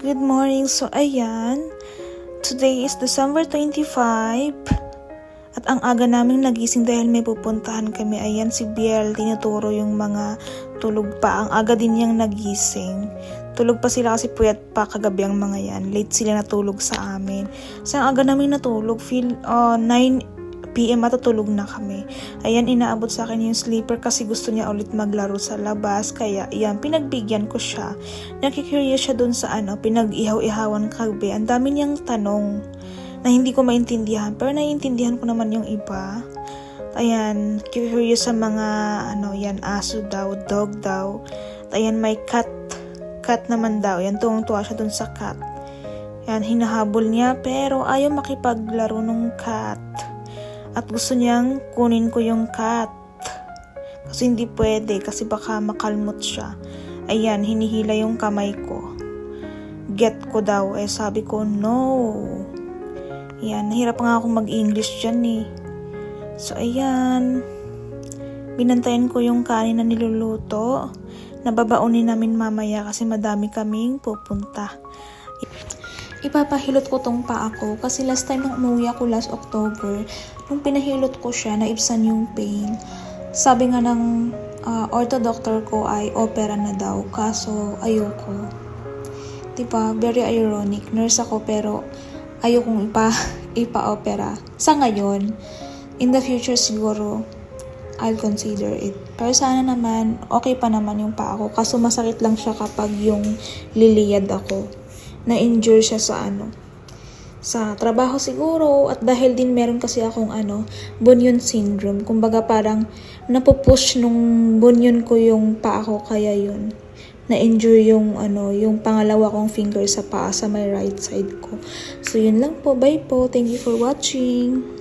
Good morning. So, ayan. Today is December 25. At ang aga naming nagising dahil may pupuntahan kami. Ayan, si Biel, tinuturo yung mga tulog pa. Ang aga din niyang nagising. Tulog pa sila kasi puyat pa kagabi ang mga yan. Late sila natulog sa amin. So, ang aga namin natulog. 9 PM matutulog na kami. Ayan, inaabot sa akin yung sleeper kasi gusto niya ulit maglaro sa labas. Kaya, ayan, pinagbigyan ko siya. Nakikurious siya dun sa pinag-ihaw-ihawan kagabi. Ang dami niyang tanong na hindi ko maintindihan. Pero naiintindihan ko naman yung iba. Ayan, curious sa mga, aso daw, dog daw. Ayan, may cat naman daw. Ayan, tuwang-tuwa siya dun sa cat. Ayan, hinahabol niya pero ayaw makipaglaro nung cat. At gusto niyang kunin ko yung cat. Kasi hindi pwede. Kasi baka makalmot siya. Ayan, hinihila yung kamay ko. Get ko daw. Sabi ko, no. Ayan, nahirap nga akong mag-English dyan eh. So, ayan. Binantayan ko yung kanin na niluluto. Nababaunin namin mamaya kasi madami kaming pupunta. Ipapahilot ko tong paa ko kasi last time nung umuwi ako last October, nung pinahilot ko siya, naibsan yung pain. Sabi nga ng ortho doctor ko ay opera na daw, kaso ayoko. Diba? Very ironic. Nurse ako pero ayokong ipa-opera. Sa ngayon, in the future siguro, I'll consider it. Pero sana naman, okay pa naman yung paa ko. Kaso masakit lang siya kapag yung liliyad ako. Na-injure siya sa trabaho siguro, at dahil din meron kasi akong bunion syndrome. Kumbaga parang napupush nung bunion ko yung paa ko, kaya yun. Na-injure yung pangalawa kong finger sa paa sa may right side ko. So yun lang po, bye po. Thank you for watching.